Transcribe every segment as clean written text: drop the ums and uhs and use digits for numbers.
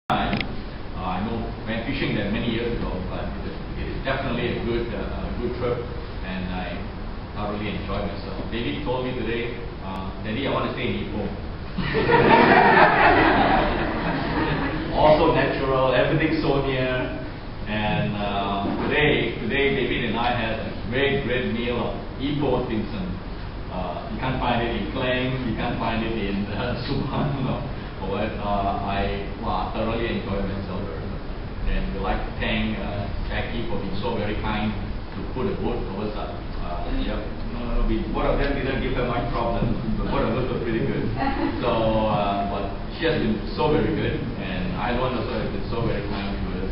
time. I know went fishing there many years ago, but it is definitely a good trip, and I thoroughly enjoyed myself. David told me today, Daddy, I want to stay in Ipoh. Also natural, everything's so near, and today David and I had a great meal of Ipoh dim sum. You can't find it in Klang, you can't find it in Subhan. I thoroughly enjoyed myself very much, and we'd like to thank Jackie for being so very kind to put a boat over us. Both of them didn't give her much problem, but both of us were pretty good. So, but she has been so very good, and I also has been so very kind to us.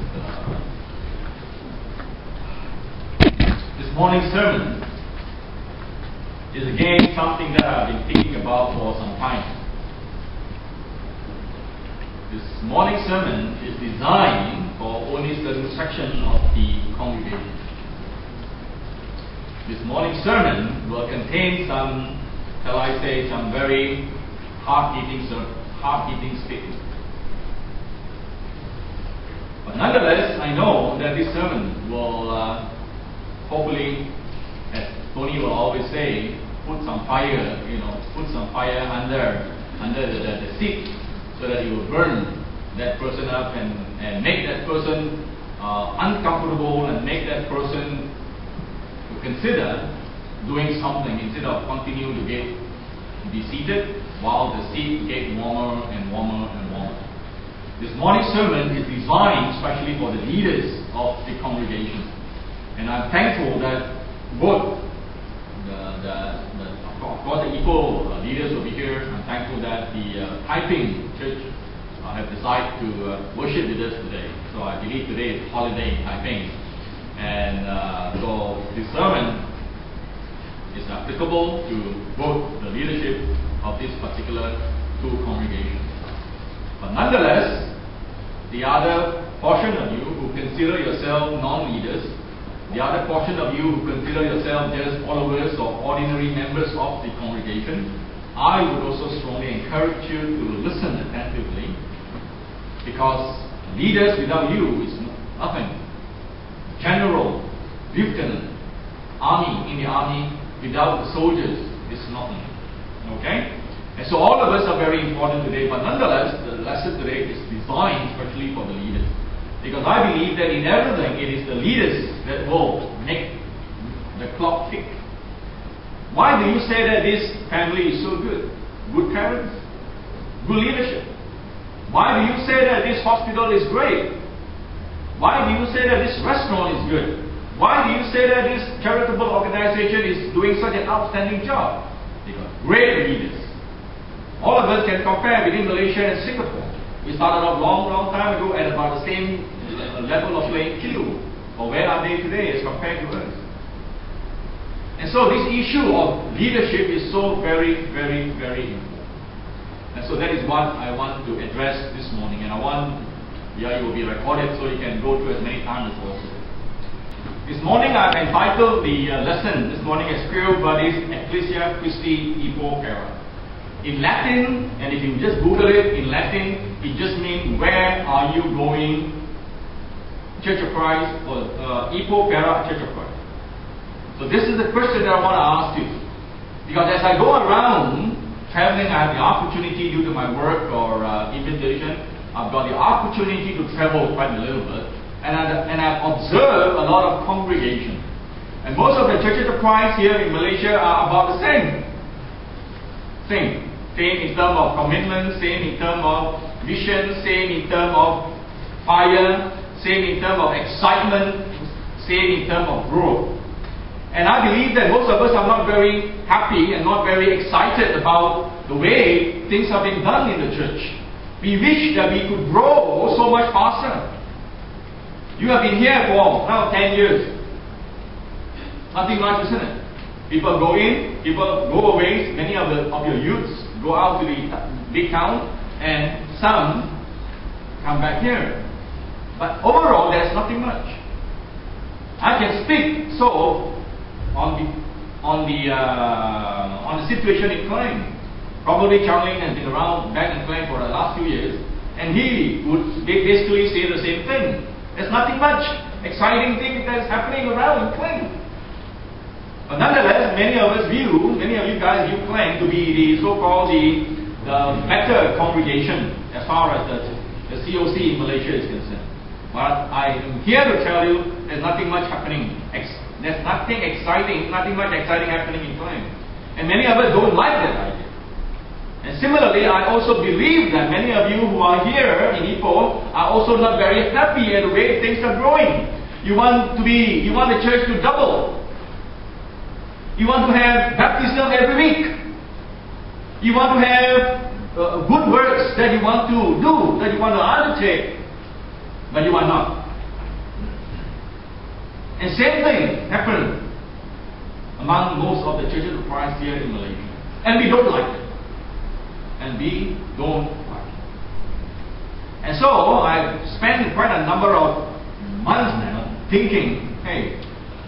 This morning's sermon is again something that I've been thinking about for some time. This morning's sermon is designed for only certain sections of the congregation. This morning's sermon will contain some, shall I say, some very hard-hitting statements. But nonetheless, I know that this sermon will hopefully, as Tony will always say, put some fire, under the seat, so that it will burn that person up and make that person uncomfortable, and make that person to consider doing something instead of continue to be seated while the seat gets warmer and warmer and warmer. This morning's sermon is designed especially for the leaders of the congregation, and I'm thankful that both of course the Ipoh leaders will be here. I'm thankful that the Taiping church have decided to worship with us today. So I believe today is holiday in Taiping, and so this sermon is applicable to both the leadership of this particular two congregations. But nonetheless, the other portion of you who consider yourself non-leaders, the other portion of you who consider yourself just followers or ordinary members of the congregation, I would also strongly encourage you to listen attentively, because leaders without you is nothing. General, lieutenant, army in the army without the soldiers is nothing. Okay? And so all of us are very important today, but nonetheless, the lesson today is designed especially for the leaders. Because I believe that in everything, it is the leaders that will make the clock tick. Why do you say that this family is so good? Good parents? Good leadership? Why do you say that this hospital is great? Why do you say that this restaurant is good? Why do you say that this charitable organization is doing such an outstanding job? Because great leaders. All of us can compare between Malaysia and Singapore. We started off long time ago at about the same level of playing field. But where are they today as compared to us? And so this issue of leadership is so very important. And so that is what I want to address this morning. And it will be recorded so you can go through as many times as possible. This morning I've entitled the lesson this morning as Quo Vadis Ecclesia Christi Ipoh Para. In Latin, and if you just Google it, in Latin, it just means, where are you going, Church of Christ, or Ipoh Para Church of Christ. So this is the question that I want to ask you. Because as I go around traveling, I have the opportunity due to my work or invitation, I've got the opportunity to travel quite a little bit, and I've observed a lot of congregation. And most of the Churches of Christ here in Malaysia are about the same. Same in terms of commitment, same in terms of vision, same in terms of fire, same in terms of excitement, same in terms of growth. And I believe that most of us are not very happy and not very excited about the way things are being done in the church. We wish that we could grow so much faster. You have been here for now 10 years. Nothing much, isn't it? People go in, people go away. Many of your youths go out to the big town, and some come back here. But overall, there's nothing much. I can speak so on the situation in Klang. Probably Charlene has been around back in Klang for the last few years, And he would basically say the same thing. There's nothing much exciting thing that's happening around in Klang. But nonetheless, many of you guys, you claim to be the so-called the better congregation as far as the COC in Malaysia is concerned. But I am here to tell you there's nothing much happening. There's nothing much exciting happening in Klang. And many of us don't like that idea. And similarly, I also believe that many of you who are here in Ipoh are also not very happy at the way things are growing. You want the church to double. You want to have baptism every week. You want to have good works that you want to do, that you want to undertake, but you are not. And same thing happened among most of the churches of Christ here in Malaysia. And we don't like it. And we don't like it. And so I've spent quite a number of months now thinking, hey,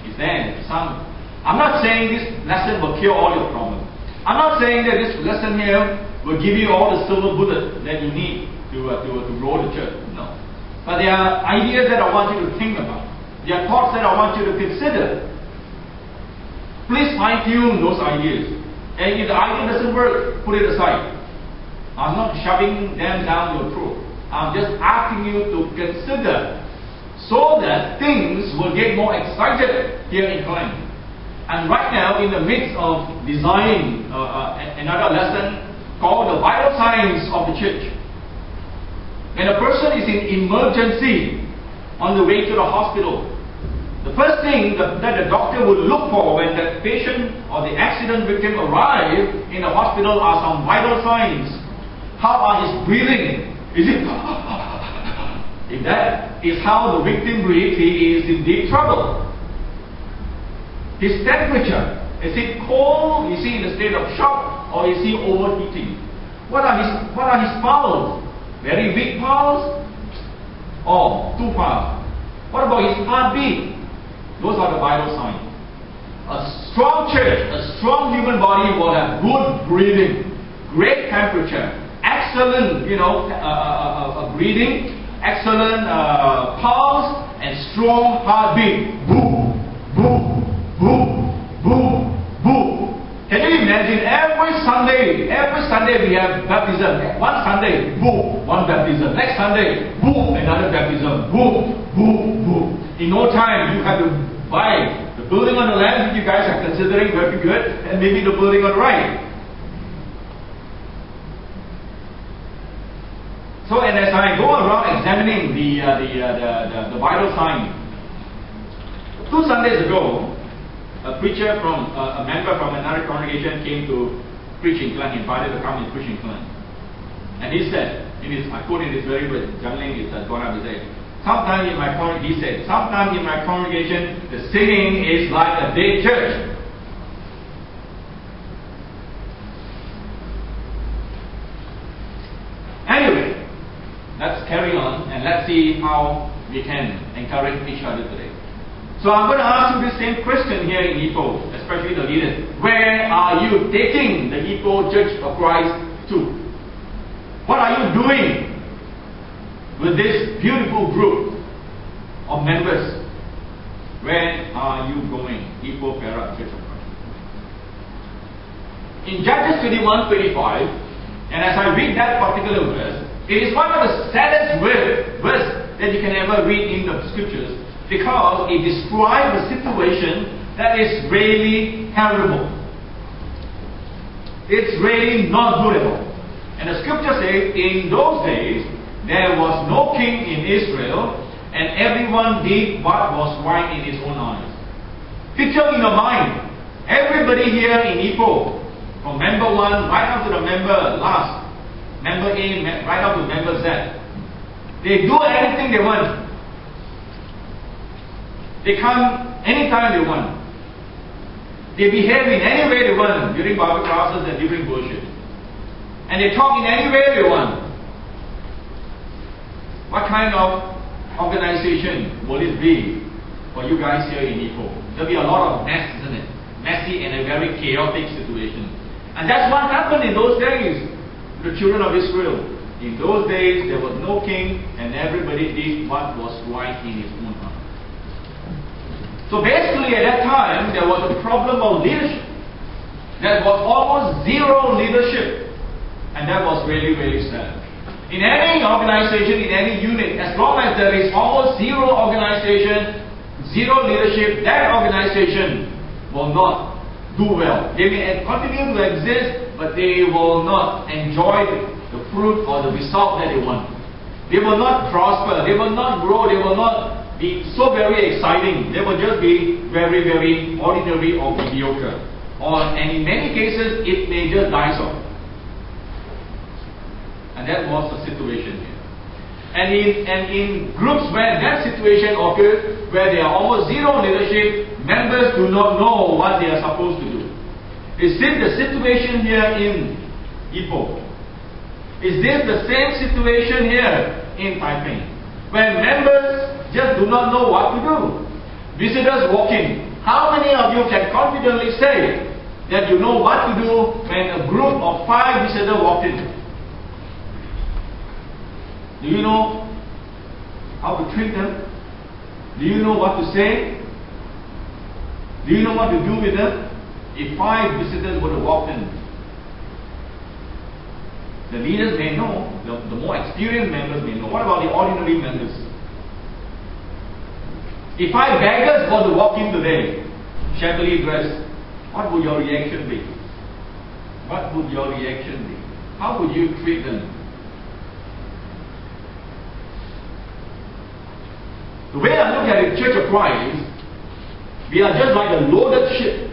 is there some... I'm not saying this lesson will cure all your problems. I'm not saying that this lesson here will give you all the silver bullet that you need to grow the church. No. But there are ideas that I want you to think about. There are thoughts that I want you to consider. Please fine-tune those ideas. And if the idea doesn't work, put it aside. I'm not shoving them down your throat. I'm just asking you to consider so that things will get more excited here in Klang. And right now, in the midst of designing another lesson called the vital signs of the church. When a person is in emergency on the way to the hospital, the first thing that the doctor would look for when the patient or the accident victim arrive in the hospital are some vital signs. How are his breathing? Is it... If that is how the victim breathes, he is in deep trouble. His temperature, is it cold? Is he in a state of shock? Or is he overheating? What are his pulse? Very weak pulse? Or too fast? What about his heartbeat? Those are the vital signs. A strong church, a strong human body will have good breathing, great temperature, excellent, breathing, excellent pulse, and strong heartbeat. Boom, boom, boom, boom, boom. Can you imagine every Sunday we have baptism. One Sunday, boom, one baptism. Next Sunday, boom, another baptism. Boom, boom, boom. In no time, you have to buy the building on the land that you guys are considering very good, and maybe the building on the right. So, and as I go around examining the vital sign, 2 Sundays ago, a member from another congregation came to preach in Klang, invited to come and preach in Klang. And he said, I quote in his very good, Jamling is gone up to say, sometimes in my congregation, the singing is like a day church. Anyway, let's carry on and let's see how we can encourage each other today. So I'm going to ask you the same question here in Ipoh, especially the leaders. Where are you taking the Ipoh Church of Christ to? What are you doing with this beautiful group of members? Where are you going? Ipoh Perak Church of Christ. In Judges 21:25, and as I read that particular verse, it is one of the saddest verse that you can ever read in the scriptures, because it describes a situation that is really terrible. It's really not good at all. And the scripture says, in those days, there was no king in Israel, and everyone did what was right in his own eyes. Picture in your mind, everybody here in Ipoh, from member 1 right up to the member last, member A right up to member Z, they do anything they want. They come anytime they want. They behave in any way they want during Bible classes and during worship. And they talk in any way they want. What kind of organization will it be for you guys here in Ipoh? There'll be a lot of mess, isn't it? Messy and a very chaotic situation. And that's what happened in those days. The children of Israel. In those days, there was no king, and everybody did what was right in his own heart. So basically, at that time, there was a problem of leadership. There was almost zero leadership, and that was really, really sad. In any organization, in any unit, as long as there is almost zero organization, zero leadership, that organization will not do well. They may continue to exist, but they will not enjoy the fruit or the result that they want. They will not prosper, they will not grow, they will not be so very exciting. They will just be very, very ordinary or mediocre. And in many cases, it may just die off. And that was the situation here. And in groups where that situation occurs, where there are almost zero leadership, members do not know what they are supposed to do. Is this the situation here in Ipoh? Is this the same situation here in Taipei? Where members just do not know what to do. Visitors walk in. How many of you can confidently say that you know what to do when a group of 5 visitors walk in? Do you know how to treat them? Do you know what to say? Do you know what to do with them? If 5 visitors were to walk in, the leaders may know, the more experienced members may know. What about the ordinary members? If 5 beggars were to walk in today, shabbily dressed, what would your reaction be? What would your reaction be? How would you treat them? The way I look at the Church of Christ, we are just like a loaded ship.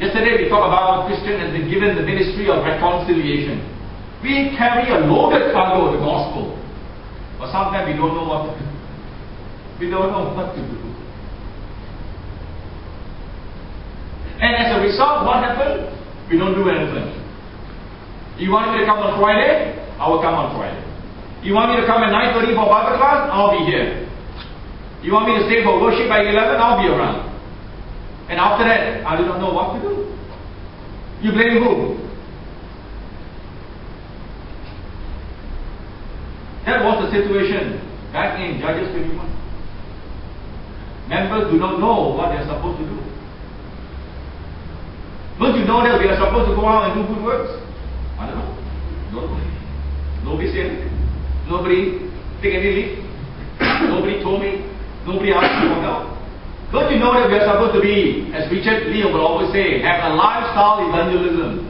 Yesterday we talked about Christian has been given the ministry of reconciliation. We carry a loaded cargo of the gospel. But sometimes we don't know what to do. We don't know what to do. And as a result, what happened? We don't do anything. You want me to come on Friday? I will come on Friday. You want me to come at 9:30 for Bible class? I'll be here. You want me to stay for worship by 11? I'll be around. And after that, I do not know what to do. You blame who? That was the situation back in Judges 21. Members do not know what they are supposed to do. Don't you know that we are supposed to go out and do good works? I don't know. Don't know. Nobody said anything. Nobody take any leave. Nobody told me. Nobody asked me for help. Don't you know that we are supposed to be, as Richard Lee will always say, have a lifestyle evangelism.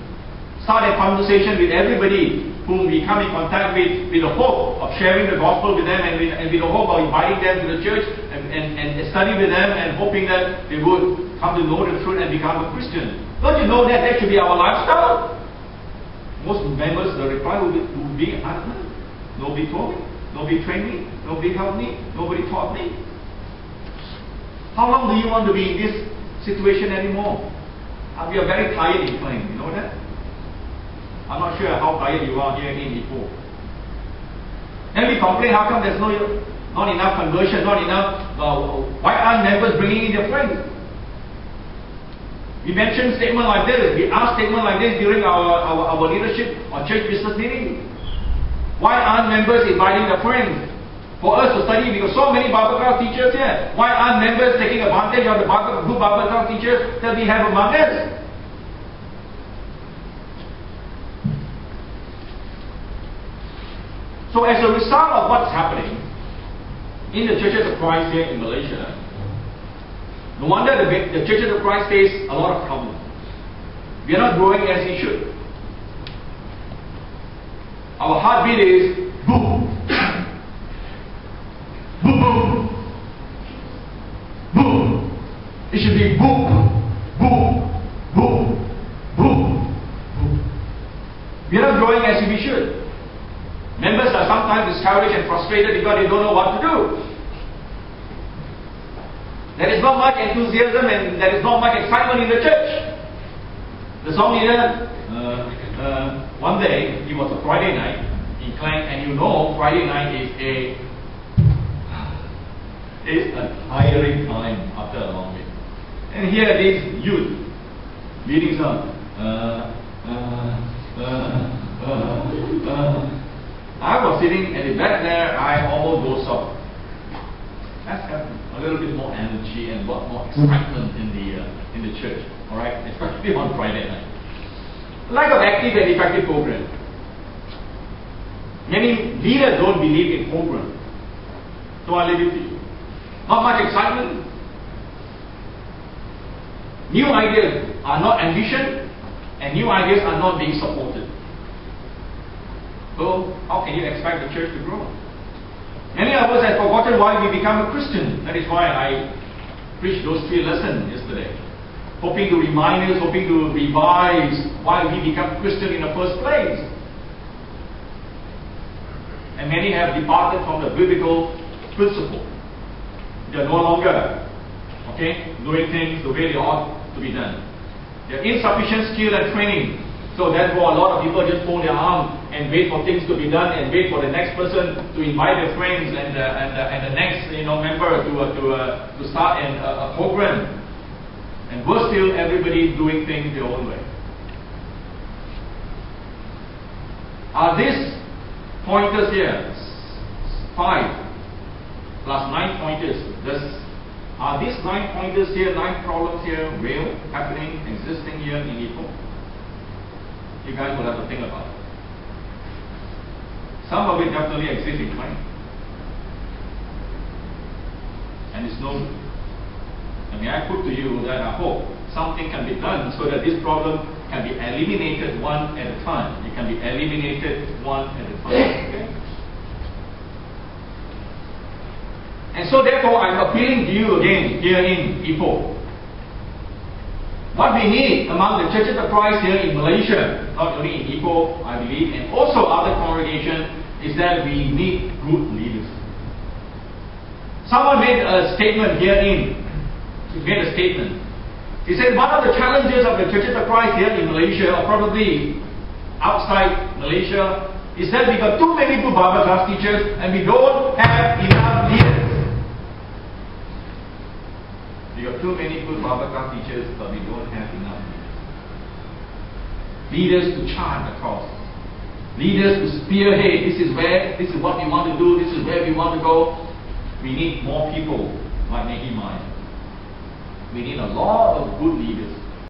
Start a conversation with everybody whom we come in contact with the hope of sharing the gospel with them and with the hope of inviting them to the church and study with them and hoping that they would come to know the truth and become a Christian. Don't you know that that should be our lifestyle? Most members, the reply would be, I don't know. Nobody told me. Nobody trained me. Nobody helped me. Nobody taught me. How long do you want to be in this situation anymore? We are very tired in Klang. You know that? I'm not sure how tired you are here in Ipoh. And we complain how come there's not enough conversion, not enough. Why aren't members bringing in their friends? We mentioned statement like this. We asked statement like this during our leadership or church business meeting. Why aren't members inviting their friends for us to study? Because so many Bible class teachers here. Why aren't members taking advantage of the good Bible class teachers that we have among us? So as a result of what's happening in the churches of Christ here in Malaysia, no wonder the churches of Christ face a lot of problems. We are not growing as we should. Our heartbeat is boom, boom, boom, boom. It should be boom, boom, boom, boom, boom. We are not growing as we should. Members are sometimes discouraged and frustrated because they don't know what to do. There is not much enthusiasm and there is not much excitement in the church. The song leader, one day, it was a Friday night in Klang, and you know Friday night is a tiring time after a long week. And here these youth leading some I was sitting at the back there, I almost dozed off. Let's have a little bit more energy and more excitement in the church, all right? Especially on Friday night. Lack of active and effective program. Many leaders don't believe in program. So I leave it to you. Not much excitement. New ideas are not ambition, and new ideas are not being supported. So how can you expect the church to grow? Many of us have forgotten why we become a Christian. That is why I preached those 3 lessons yesterday. Hoping to remind us, hoping to revise why we become Christian in the first place. And many have departed from the biblical principle. They are no longer, doing things the way they ought to be done. They have insufficient skill and training. So therefore, a lot of people just fold their arms and wait for things to be done, and wait for the next person to invite their friends and the next member to start a program. And worse still, everybody doing things their own way. Are these pointers here, 5 plus 9 pointers, are these 9 pointers here, 9 problems here, real, happening, existing here in Ipoh? You guys will have to think about it. Some of it definitely exists in mind. And it's known. I mean, I put to you that I hope something can be done so that this problem can be eliminated one at a time. It can be eliminated one at a time. Okay? And so therefore, I'm appealing to you again here in Ipoh. What we need among the churches of Christ here in Malaysia, not only in Ipoh, I believe, and also other congregations, is that we need good leaders. Someone made a statement herein. He made a statement. He said one of the challenges of the churches of Christ here in Malaysia, or probably outside Malaysia, is that we got too many good Bible class teachers and we don't have enough leaders. We got too many good Bible class teachers, but we don't have enough leaders to chart the course. Leaders to spearhead. This is what we want to do, this is where we want to go. We need more people like Nehemiah. We need a lot of good leaders.